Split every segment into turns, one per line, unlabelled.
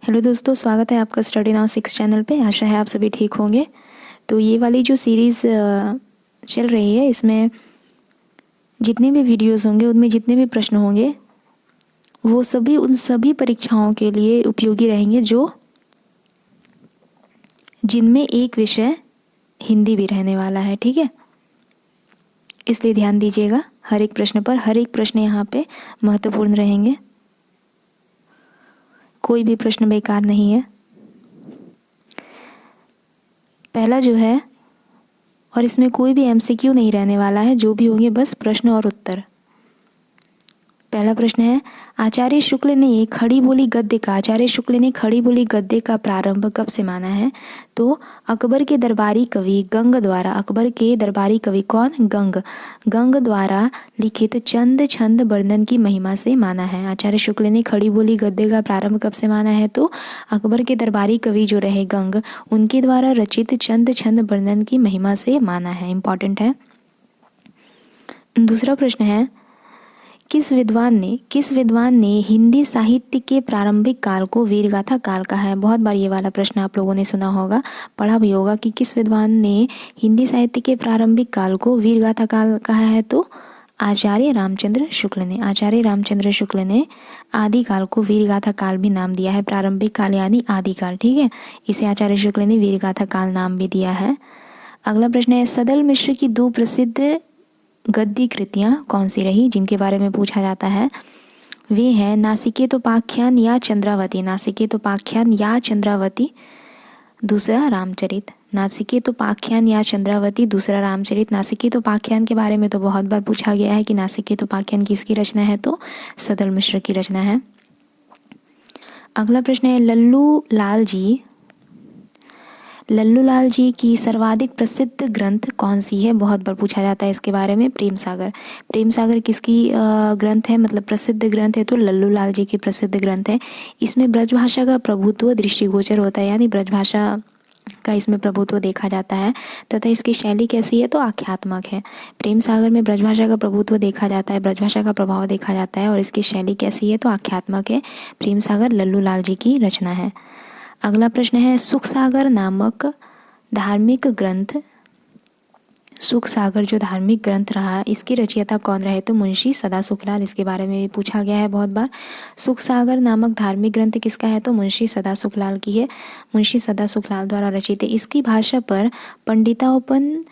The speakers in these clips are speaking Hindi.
हेलो दोस्तों, स्वागत है आपका स्टडी नाउ 6 चैनल पे। आशा है आप सभी ठीक होंगे। तो ये वाली जो सीरीज़ चल रही है, इसमें जितने भी वीडियोस होंगे, उनमें जितने भी प्रश्न होंगे, वो सभी उन सभी परीक्षाओं के लिए उपयोगी रहेंगे जो जिनमें एक विषय हिंदी भी रहने वाला है। ठीक है, इसलिए ध्यान दीजिएगा हर एक प्रश्न पर। हर एक प्रश्न यहाँ पे महत्वपूर्ण रहेंगे, कोई भी प्रश्न बेकार नहीं है। पहला जो है, और इसमें कोई भी एमसीक्यू नहीं रहने वाला है, जो भी होंगे बस प्रश्न और उत्तर। पहला प्रश्न है, आचार्य शुक्ल ने खड़ी बोली गद्य का प्रारंभ कब से माना है? तो अकबर के दरबारी कवि गंग द्वारा, अकबर के दरबारी कवि कौन? गंग द्वारा लिखित चंद छंद वर्णन की महिमा से माना है। आचार्य शुक्ल ने खड़ी बोली गद्य का प्रारंभ कब से माना है? तो अकबर के दरबारी कवि जो रहे गंग, उनके द्वारा रचित चंद छंद वर्णन की महिमा से माना है। इंपॉर्टेंट है। दूसरा प्रश्न है, किस विद्वान ने हिंदी साहित्य के प्रारंभिक काल को वीरगाथा काल कहा है? बहुत बार ये वाला प्रश्न आप लोगों ने सुना होगा, पढ़ा भी होगा कि किस विद्वान ने हिंदी साहित्य के प्रारंभिक काल को वीरगाथा काल कहा है? तो आचार्य रामचंद्र शुक्ल ने आदि काल को वीरगाथा काल भी नाम दिया है। प्रारंभिक काल यानी आदि काल। ठीक है, इसे आचार्य शुक्ल ने वीरगाथा काल नाम भी दिया है। अगला प्रश्न है, सदल मिश्र की दो प्रसिद्ध गद्य कृतियाँ कौन सी रही, जिनके बारे में पूछा जाता है? वे हैं नासिकेतोपाख्यान या चंद्रावती, दूसरा रामचरित। दूसरा रामचरित। नासिकेतोपाख्यान के बारे में तो बहुत बार पूछा गया है कि नासिकेतोपाख्यान किसकी रचना है? तो सदल मिश्र की रचना है। अगला प्रश्न है, लल्लू लाल जी की सर्वाधिक प्रसिद्ध ग्रंथ कौन सी है? बहुत बार पूछा जाता है इसके बारे में। प्रेम सागर किसकी ग्रंथ है, मतलब प्रसिद्ध ग्रंथ है? तो लल्लू लाल जी की प्रसिद्ध ग्रंथ है। इसमें ब्रजभाषा का प्रभुत्व दृष्टिगोचर होता है, यानी ब्रजभाषा का इसमें प्रभुत्व देखा जाता है। तथा इसकी शैली कैसी है? तो आख्यात्मक है। प्रेम सागर में ब्रजभाषा का प्रभुत्व देखा जाता है, ब्रजभाषा का प्रभाव देखा जाता है, और इसकी शैली कैसी है? तो आख्यात्मक है। प्रेम सागर लल्लू लाल जी की रचना है। अगला प्रश्न है, सुख सागर जो धार्मिक ग्रंथ रहा, इसके रचयिता कौन रहे? तो मुंशी सदा सुखलाल। इसके बारे में भी पूछा गया है बहुत बार। सुख सागर नामक धार्मिक ग्रंथ किसका है? तो मुंशी सदा सुखलाल की है। मुंशी सदा सुखलाल द्वारा रचित है। इसकी भाषा पर पंडितापन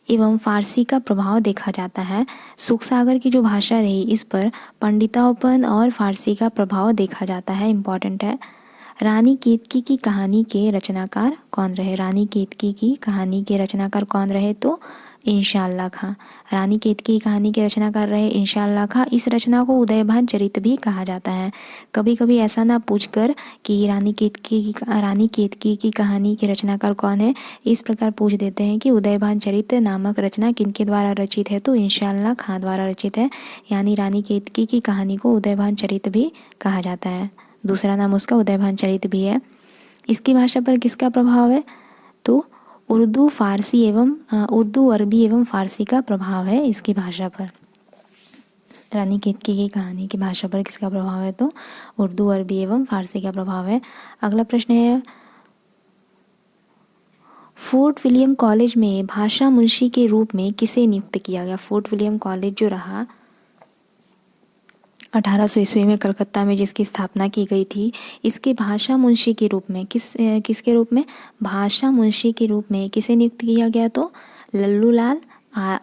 एवं फारसी का प्रभाव देखा जाता है। सुख सागर की जो भाषा रही, इस पर पंडितापन और फारसी का प्रभाव देखा जाता है। इम्पॉर्टेंट है। रानी केतकी की कहानी के रचनाकार कौन रहे? तो इंशाअल्लाह खां। रानी केतकी की कहानी के रचनाकार रहे इंशाअल्लाह खां। इस रचना को उदयभान चरित भी कहा जाता है। कभी कभी ऐसा ना पूछकर कि रानी केतकी की कहानी के रचनाकार कौन है, इस प्रकार पूछ देते हैं कि उदयभान चरित नामक रचना किनके द्वारा रचित है? तो इंशाअल्लाह खां द्वारा रचित है। यानी रानी केतकी की कहानी को उदयभान चरित भी कहा जाता है। दूसरा नाम उसका उदयभान चरित भी है। इसकी भाषा पर किसका प्रभाव है? तो उर्दू अरबी एवं फारसी का प्रभाव है इसकी भाषा पर। रानी केतकी की कहानी की भाषा पर किसका प्रभाव है? तो उर्दू अरबी एवं फारसी का प्रभाव है। अगला प्रश्न है, फोर्ट विलियम कॉलेज में भाषा मुंशी के रूप में किसे नियुक्त किया गया? फोर्ट विलियम कॉलेज जो रहा 1800 ईस्वी में कलकत्ता में, जिसकी स्थापना की गई थी, इसके भाषा मुंशी के रूप में किसके रूप में? भाषा मुंशी के रूप में किसे नियुक्त किया गया? तो लल्लू लाल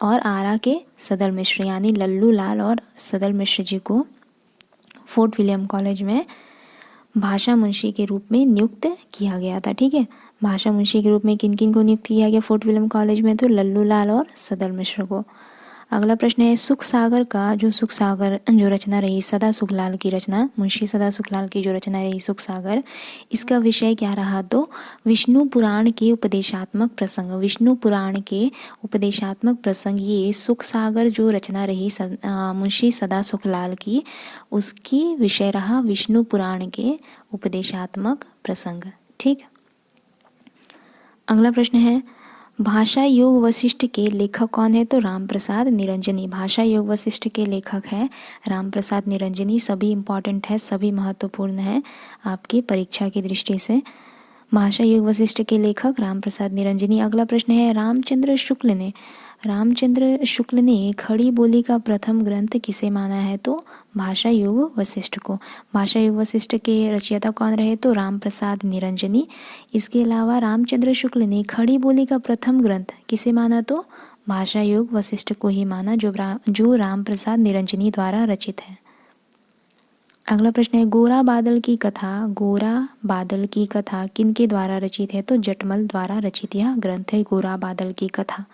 और आरा के सदर मिश्र, यानी लल्लू लाल और सदर मिश्र जी को फोर्ट विलियम कॉलेज में भाषा मुंशी के रूप में नियुक्त किया गया था। ठीक है, भाषा मुंशी के रूप में किन किन को नियुक्त किया गया फोर्ट विलियम कॉलेज में? तो लल्लू लाल और सदर मिश्र को। अगला प्रश्न है, सुख सागर जो रचना रही सदा सुखलाल की रचना, मुंशी सदा सुखलाल की जो रचना रही सुख सागर, इसका विषय क्या रहा? तो विष्णु पुराण के उपदेशात्मक प्रसंग। ये सुख सागर जो रचना रही मुंशी सदा सुखलाल की, उसकी विषय रहा विष्णु पुराण के उपदेशात्मक प्रसंग। ठीक। अगला प्रश्न है, भाषा योग वशिष्ठ के लेखक कौन है? तो राम प्रसाद निरंजनी। भाषा योग वशिष्ठ के लेखक है राम प्रसाद निरंजनी। सभी इम्पॉर्टेंट है, सभी महत्वपूर्ण है आपकी परीक्षा की दृष्टि से। भाषा योग वशिष्ठ के लेखक राम प्रसाद निरंजनी। अगला प्रश्न है, रामचंद्र शुक्ल ने खड़ी बोली का प्रथम ग्रंथ किसे माना है? तो भाषा योग वशिष्ठ को। भाषा योग वशिष्ठ के रचयिता कौन रहे? तो राम प्रसाद निरंजनी। इसके अलावा रामचंद्र शुक्ल ने खड़ी बोली का प्रथम ग्रंथ किसे माना? तो भाषा योग वशिष्ठ को ही माना, जो राम प्रसाद निरंजनी द्वारा रचित है। अगला प्रश्न है, गोरा बादल की कथा किनके द्वारा रचित है? तो जटमल द्वारा रचित यह ग्रंथ है गोरा बादल की कथा।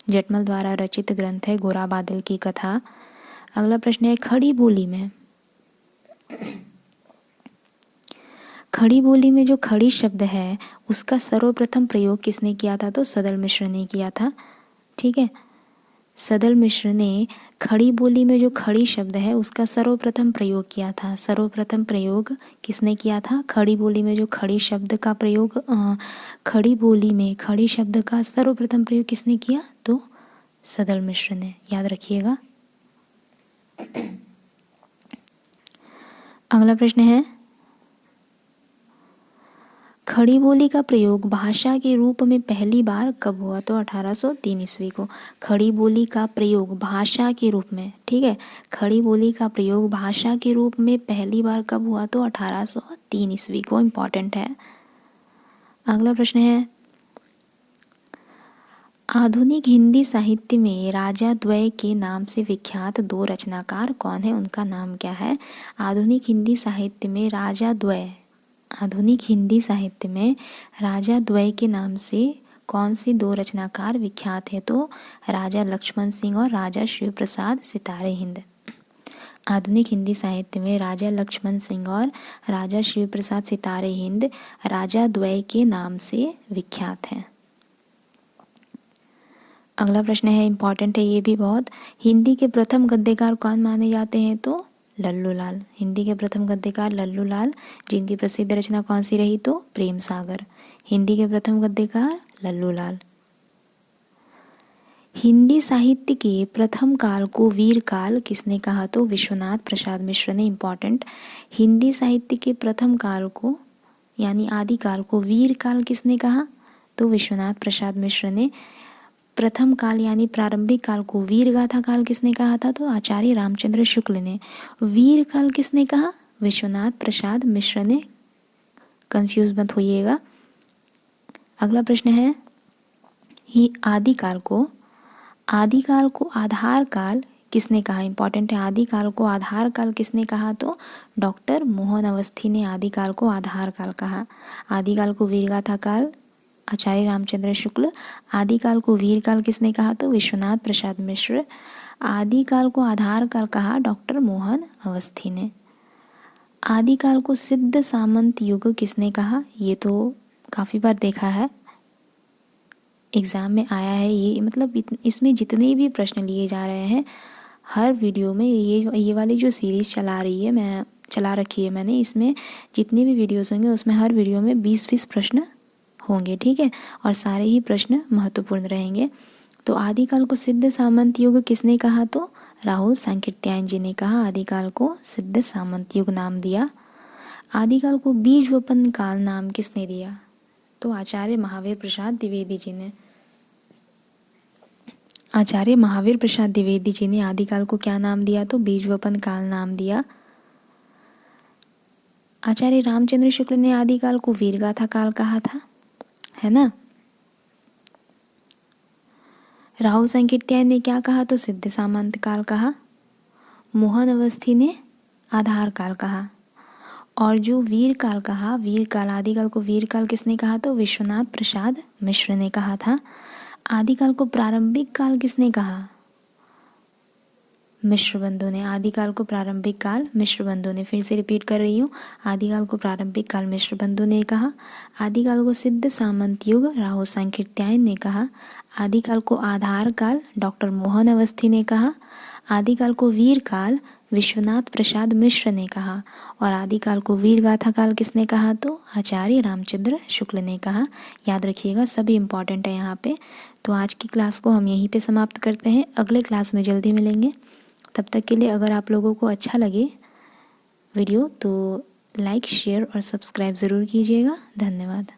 जटमल द्वारा रचित ग्रंथ है गोरा बादल की कथा। अगला प्रश्न है, खड़ी बोली में जो खड़ी शब्द है उसका सर्वप्रथम प्रयोग किसने किया था? तो सदल मिश्र ने किया था। ठीक है, सदल मिश्र ने खड़ी बोली में जो खड़ी शब्द है उसका सर्वप्रथम प्रयोग किया था। सर्वप्रथम प्रयोग किसने किया था? खड़ी बोली में जो खड़ी शब्द का प्रयोग, खड़ी बोली में खड़ी शब्द का सर्वप्रथम प्रयोग किसने किया? तो सदल मिश्र ने, याद रखिएगा। अगला प्रश्न है, खड़ी बोली का प्रयोग भाषा के रूप में पहली बार कब हुआ? तो 1803 ईस्वी को। खड़ी बोली का प्रयोग भाषा के रूप में, ठीक है, खड़ी बोली का प्रयोग भाषा के रूप में पहली बार कब हुआ? तो 1803 ईस्वी को। इम्पॉर्टेंट है। अगला प्रश्न है, आधुनिक हिंदी साहित्य में राजा द्वय के नाम से विख्यात दो रचनाकार कौन है? उनका नाम क्या है? आधुनिक हिंदी साहित्य में राजा द्वय के नाम से कौन से दो रचनाकार विख्यात है? तो राजा लक्ष्मण सिंह और राजा शिव प्रसाद सितारे हिंद। आधुनिक हिंदी साहित्य में राजा लक्ष्मण सिंह और राजा शिव प्रसाद सितारे हिंद राजा द्वय के नाम से विख्यात हैं। अगला प्रश्न है, इम्पॉर्टेंट है ये भी बहुत। हिंदी के प्रथम गद्यकार कौन माने जाते हैं? तो लल्लू लाल। हिंदी के प्रथम गद्यकार लल्लू लाल, जिनकी प्रसिद्ध रचना कौन सी रही? तो प्रेम सागर। हिंदी के प्रथम गद्यकार लल्लू लाल। हिंदी साहित्य के प्रथम काल को वीर काल किसने कहा? तो विश्वनाथ प्रसाद मिश्र ने। इम्पॉर्टेंट, हिंदी साहित्य के प्रथम काल को यानी आदिकाल को वीर काल किसने कहा? तो विश्वनाथ प्रसाद मिश्र ने। प्रथम काल यानी प्रारंभिक काल को वीर गाथा काल किसने कहा था? तो आचार्य रामचंद्र शुक्ल ने। वीर काल किसने कहा? विश्वनाथ प्रसाद मिश्र ने। कंफ्यूज मत होइएगा। अगला प्रश्न है, ही आदिकाल को आधार काल किसने कहा? इंपॉर्टेंट है, आदिकाल को आधार काल किसने कहा? तो डॉक्टर मोहन अवस्थी ने आदिकाल को आधार काल कहा। आदिकाल को वीरगाथा काल आचार्य रामचंद्र शुक्ल। आदिकाल को वीर काल किसने कहा? तो विश्वनाथ प्रसाद मिश्र। आदिकाल को आधार काल कहा डॉक्टर मोहन अवस्थी ने। आदिकाल को सिद्ध सामंत युग किसने कहा? ये तो काफ़ी बार देखा है, एग्ज़ाम में आया है ये। मतलब इसमें जितने भी प्रश्न लिए जा रहे हैं हर वीडियो में, ये वाली जो सीरीज़ चला रखी है मैंने, इसमें जितने भी वीडियोस होंगे उसमें हर वीडियो में 20-20 प्रश्न होंगे, ठीक है, और सारे ही प्रश्न महत्वपूर्ण रहेंगे। तो आदिकाल को सिद्ध सामंत युग किसने कहा? तो राहुल सांकृत्यायन जी ने कहा। आदिकाल को सिद्ध सामंत युग नाम दिया। आदिकाल को बीज वपन काल नाम किसने दिया? तो आचार्य महावीर प्रसाद द्विवेदी जी ने। आचार्य महावीर प्रसाद द्विवेदी जी ने आदिकाल को क्या नाम दिया? तो बीज वपन काल नाम दिया। आचार्य रामचंद्र शुक्ल ने आदिकाल को वीरगाथा काल कहा था, है ना। राहुल सांकृत्यायन ने क्या कहा? तो सिद्ध सामंत काल कहा। मोहन अवस्थी ने आधार काल कहा। और जो वीर काल कहा, वीर काल, आदिकाल को वीर काल किसने कहा? तो विश्वनाथ प्रसाद मिश्र ने कहा था। आदिकाल को प्रारंभिक काल किसने कहा? मिश्र बंधु ने। आदिकाल को प्रारंभिक काल मिश्र बंधु ने। फिर से रिपीट कर रही हूँ, आदिकाल को प्रारंभिक काल मिश्र बंधु ने कहा। आदिकाल को सिद्ध सामंत युग राहुल सांकृत्यायन ने कहा। आदिकाल को आधार काल डॉक्टर मोहन अवस्थी ने कहा। आदिकाल को वीर काल विश्वनाथ प्रसाद मिश्र ने कहा। और आदिकाल को वीर गाथा काल किसने कहा? तो आचार्य रामचंद्र शुक्ल ने कहा। याद रखिएगा, सभी इम्पॉर्टेंट है यहाँ पे। तो आज की क्लास को हम यहीं पे समाप्त करते हैं, अगले क्लास में जल्दी मिलेंगे। तब तक के लिए अगर आप लोगों को अच्छा लगे वीडियो तो लाइक, शेयर और सब्सक्राइब ज़रूर कीजिएगा। धन्यवाद।